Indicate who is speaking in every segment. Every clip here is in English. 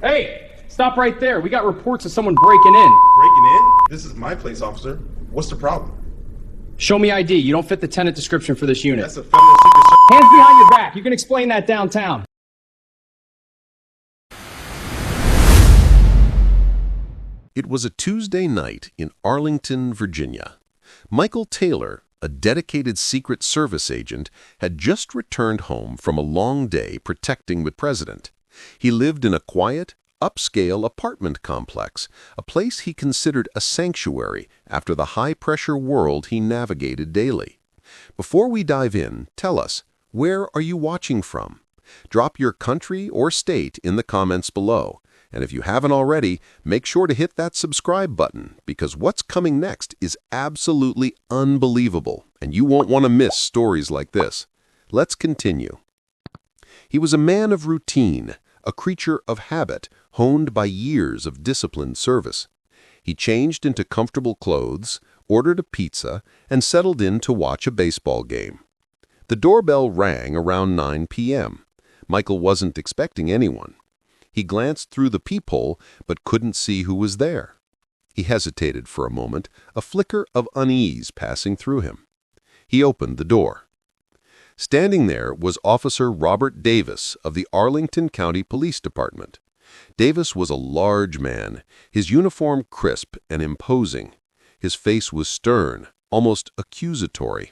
Speaker 1: Hey, stop right there. We got reports of someone breaking in.
Speaker 2: Breaking in? This is my place, officer. What's the problem?
Speaker 1: Show me ID. You don't fit the tenant description for this unit.
Speaker 2: That's a feminine secret service.
Speaker 1: Hands behind your back. You can explain that downtown.
Speaker 3: It was a Tuesday night in Arlington, Virginia. Michael Taylor, a dedicated Secret Service agent, had just returned home from a long day protecting the president. He lived in a quiet, upscale apartment complex, a place he considered a sanctuary after the high-pressure world he navigated daily. Before we dive in, tell us, where are you watching from? Drop your country or state in the comments below. And if you haven't already, make sure to hit that subscribe button, because what's coming next is absolutely unbelievable, and you won't want to miss stories like this. Let's continue. He was a man of routine, a creature of habit, honed by years of disciplined service. He changed into comfortable clothes, ordered a pizza, and settled in to watch a baseball game. The doorbell rang around 9 p.m. Michael wasn't expecting anyone. He glanced through the peephole, but couldn't see who was there. He hesitated for a moment, a flicker of unease passing through him. He opened the door. Standing there was Officer Robert Davis of the Arlington County Police Department. Davis was a large man, his uniform crisp and imposing. His face was stern, almost accusatory.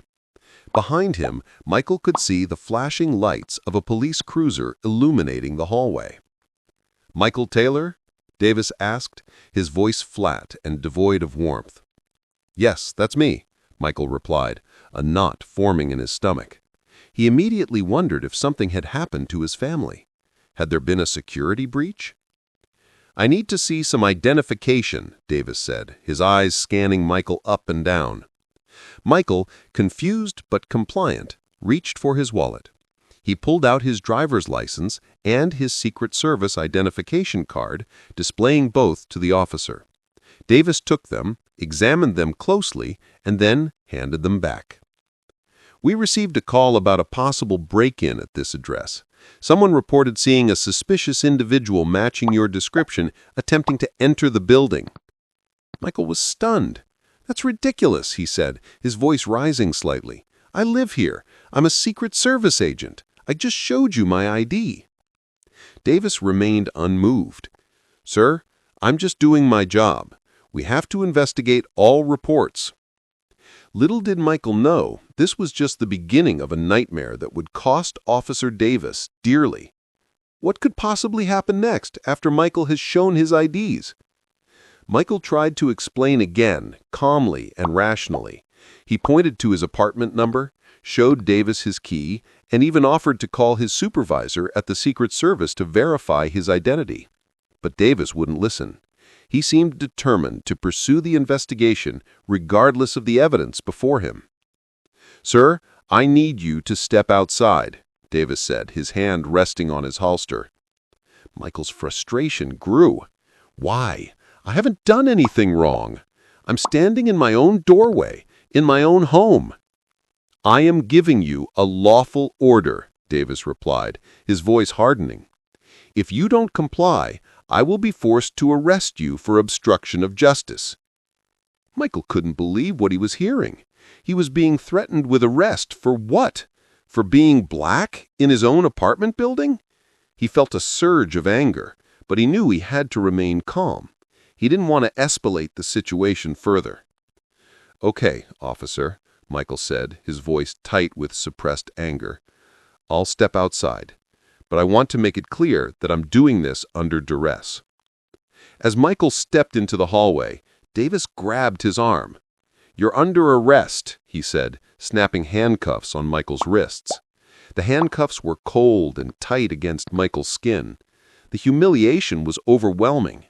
Speaker 3: Behind him, Michael could see the flashing lights of a police cruiser illuminating the hallway. "Michael Taylor?" Davis asked, his voice flat and devoid of warmth. "Yes, that's me," Michael replied, a knot forming in his stomach. He immediately wondered if something had happened to his family. Had there been a security breach? "I need to see some identification," Davis said, his eyes scanning Michael up and down. Michael, confused but compliant, reached for his wallet. He pulled out his driver's license and his Secret Service identification card, displaying both to the officer. Davis took them, examined them closely, and then handed them back. "We received a call about a possible break-in at this address. Someone reported seeing a suspicious individual matching your description attempting to enter the building." Michael was stunned. "That's ridiculous," he said, his voice rising slightly. "I live here. I'm a Secret Service agent. I just showed you my ID." Davis remained unmoved. "Sir, I'm just doing my job. We have to investigate all reports." Little did Michael know, this was just the beginning of a nightmare that would cost Officer Davis dearly. What could possibly happen next after Michael has shown his IDs? Michael tried to explain again, calmly and rationally. He pointed to his apartment number, showed Davis his key, and even offered to call his supervisor at the Secret Service to verify his identity. But Davis wouldn't listen. He seemed determined to pursue the investigation regardless of the evidence before him. "Sir, I need you to step outside," Davis said, his hand resting on his holster. Michael's frustration grew. "Why? I haven't done anything wrong. I'm standing in my own doorway, in my own home." "I am giving you a lawful order," Davis replied, his voice hardening. "If you don't comply, I will be forced to arrest you for obstruction of justice." Michael couldn't believe what he was hearing. He was being threatened with arrest for what? For being black in his own apartment building? He felt a surge of anger, but he knew he had to remain calm. He didn't want to escalate the situation further. "Okay, officer," Michael said, his voice tight with suppressed anger. "I'll step outside, but I want to make it clear that I'm doing this under duress." As Michael stepped into the hallway, Davis grabbed his arm. "You're under arrest," he said, snapping handcuffs on Michael's wrists. The handcuffs were cold and tight against Michael's skin. The humiliation was overwhelming.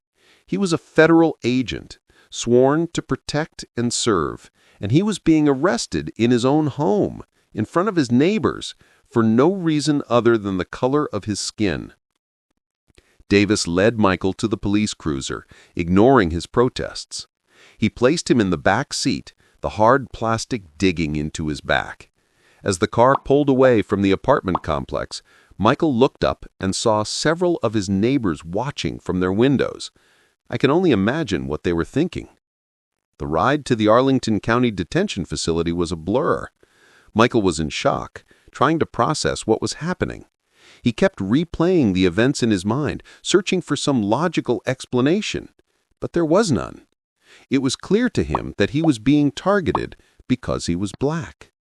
Speaker 3: He was a federal agent, sworn to protect and serve, and he was being arrested in his own home, in front of his neighbors, for no reason other than the color of his skin. Davis led Michael to the police cruiser, ignoring his protests. He placed him in the back seat, the hard plastic digging into his back. As the car pulled away from the apartment complex, Michael looked up and saw several of his neighbors watching from their windows. I can only imagine what they were thinking. The ride to the Arlington County Detention Facility was a blur. Michael was in shock, trying to process what was happening. He kept replaying the events in his mind, searching for some logical explanation, but there was none. It was clear to him that he was being targeted because he was black.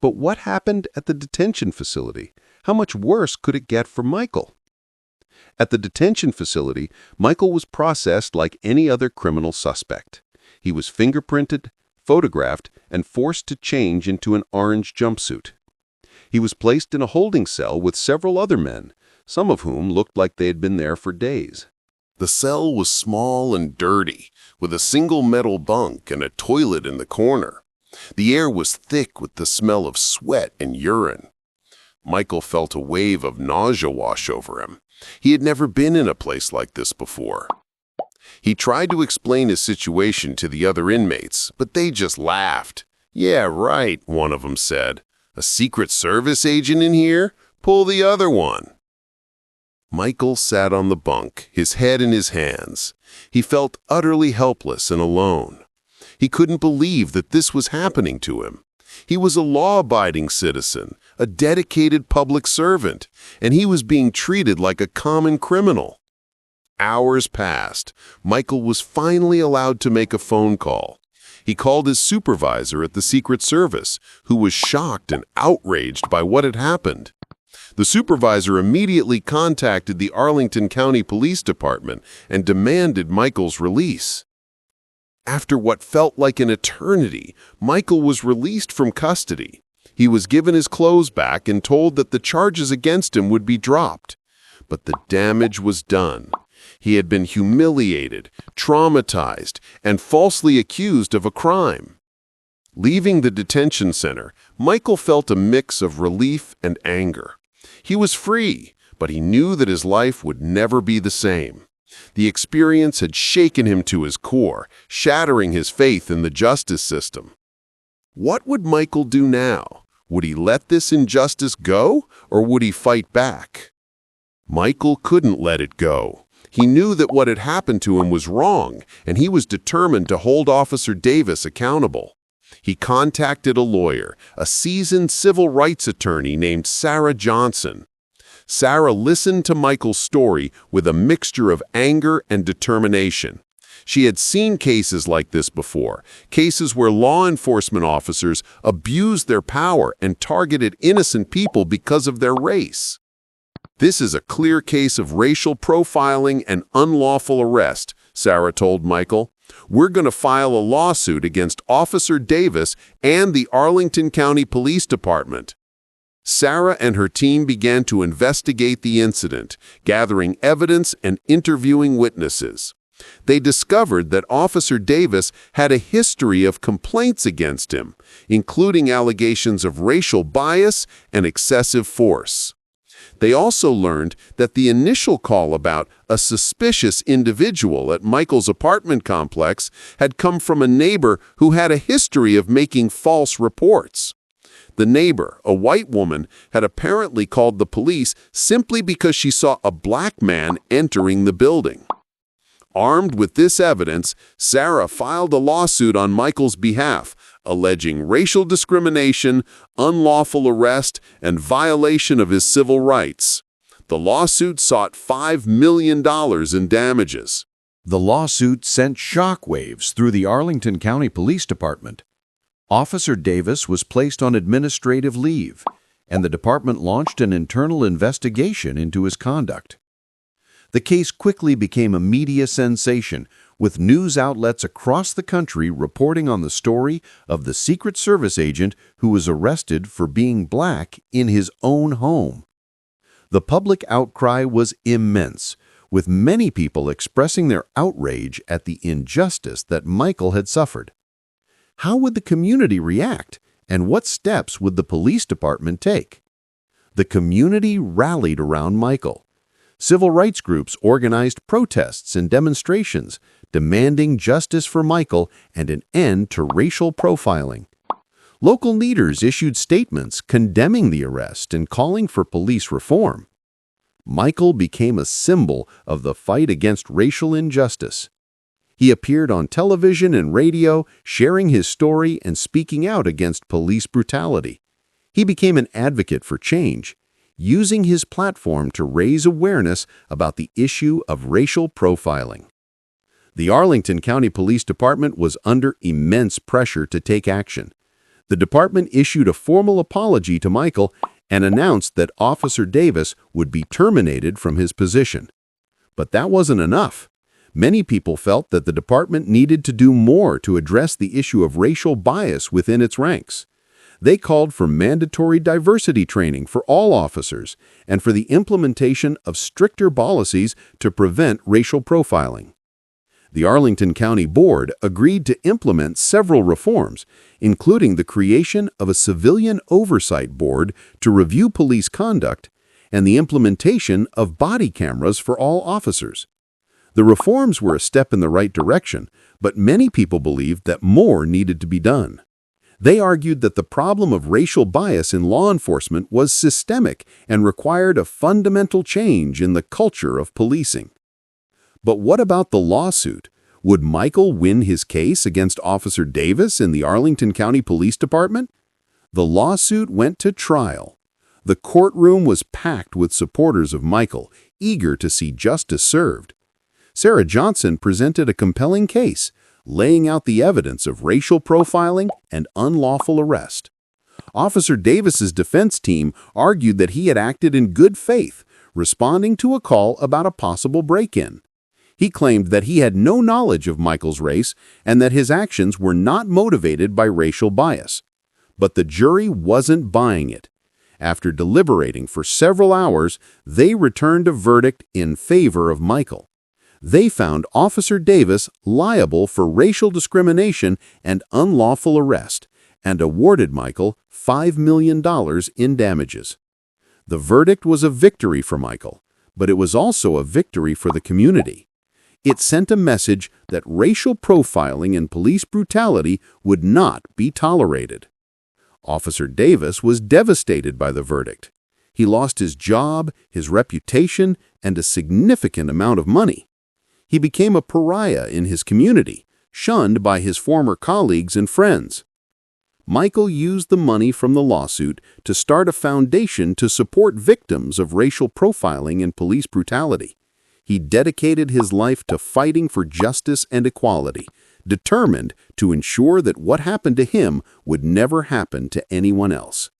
Speaker 3: But what happened at the detention facility? How much worse could it get for Michael? At the detention facility, Michael was processed like any other criminal suspect. He was fingerprinted, photographed, and forced to change into an orange jumpsuit. He was placed in a holding cell with several other men, some of whom looked like they had been there for days. The cell was small and dirty, with a single metal bunk and a toilet in the corner. The air was thick with the smell of sweat and urine. Michael felt a wave of nausea wash over him. He had never been in a place like this before. He tried to explain his situation to the other inmates, but they just laughed. "Yeah, right," one of them said. "A Secret Service agent in here? Pull the other one." Michael sat on the bunk, his head in his hands. He felt utterly helpless and alone. He couldn't believe that this was happening to him. He was a law-abiding citizen, a dedicated public servant, and he was being treated like a common criminal. Hours passed. Michael was finally allowed to make a phone call. He called his supervisor at the Secret Service, who was shocked and outraged by what had happened. The supervisor immediately contacted the Arlington County Police Department and demanded Michael's release. After what felt like an eternity, Michael was released from custody. He was given his clothes back and told that the charges against him would be dropped. But the damage was done. He had been humiliated, traumatized, and falsely accused of a crime. Leaving the detention center, Michael felt a mix of relief and anger. He was free, but he knew that his life would never be the same. The experience had shaken him to his core, shattering his faith in the justice system. What would Michael do now? Would he let this injustice go, or would he fight back? Michael couldn't let it go. He knew that what had happened to him was wrong, and he was determined to hold Officer Davis accountable. He contacted a lawyer, a seasoned civil rights attorney named Sarah Johnson. Sarah listened to Michael's story with a mixture of anger and determination. She had seen cases like this before, cases where law enforcement officers abused their power and targeted innocent people because of their race. "This is a clear case of racial profiling and unlawful arrest," Sarah told Michael. "We're going to file a lawsuit against Officer Davis and the Arlington County Police Department." Sarah and her team began to investigate the incident, gathering evidence and interviewing witnesses. They discovered that Officer Davis had a history of complaints against him, including allegations of racial bias and excessive force. They also learned that the initial call about a suspicious individual at Michael's apartment complex had come from a neighbor who had a history of making false reports. The neighbor, a white woman, had apparently called the police simply because she saw a black man entering the building. Armed with this evidence, Sarah filed a lawsuit on Michael's behalf, alleging racial discrimination, unlawful arrest, and violation of his civil rights. The lawsuit sought $5 million in damages.
Speaker 4: The lawsuit sent shockwaves through the Arlington County Police Department. Officer Davis was placed on administrative leave, and the department launched an internal investigation into his conduct. The case quickly became a media sensation, with news outlets across the country reporting on the story of the Secret Service agent who was arrested for being black in his own home. The public outcry was immense, with many people expressing their outrage at the injustice that Michael had suffered. How would the community react, and what steps would the police department take? The community rallied around Michael. Civil rights groups organized protests and demonstrations, demanding justice for Michael and an end to racial profiling. Local leaders issued statements condemning the arrest and calling for police reform. Michael became a symbol of the fight against racial injustice. He appeared on television and radio, sharing his story and speaking out against police brutality. He became an advocate for change, using his platform to raise awareness about the issue of racial profiling. The Arlington County Police Department was under immense pressure to take action. The department issued a formal apology to Michael and announced that Officer Davis would be terminated from his position. But that wasn't enough. Many people felt that the department needed to do more to address the issue of racial bias within its ranks. They called for mandatory diversity training for all officers and for the implementation of stricter policies to prevent racial profiling. The Arlington County Board agreed to implement several reforms, including the creation of a civilian oversight board to review police conduct and the implementation of body cameras for all officers. The reforms were a step in the right direction, but many people believed that more needed to be done. They argued that the problem of racial bias in law enforcement was systemic and required a fundamental change in the culture of policing. But what about the lawsuit? Would Michael win his case against Officer Davis in the Arlington County Police Department? The lawsuit went to trial. The courtroom was packed with supporters of Michael, eager to see justice served. Sarah Johnson presented a compelling case, laying out the evidence of racial profiling and unlawful arrest. Officer Davis's defense team argued that he had acted in good faith, responding to a call about a possible break-in. He claimed that he had no knowledge of Michael's race and that his actions were not motivated by racial bias. But the jury wasn't buying it. After deliberating for several hours, they returned a verdict in favor of Michael. They found Officer Davis liable for racial discrimination and unlawful arrest and awarded Michael $5 million in damages. The verdict was a victory for Michael, but it was also a victory for the community. It sent a message that racial profiling and police brutality would not be tolerated. Officer Davis was devastated by the verdict. He lost his job, his reputation, and a significant amount of money. He became a pariah in his community, shunned by his former colleagues and friends. Michael used the money from the lawsuit to start a foundation to support victims of racial profiling and police brutality. He dedicated his life to fighting for justice and equality, determined to ensure that what happened to him would never happen to anyone else.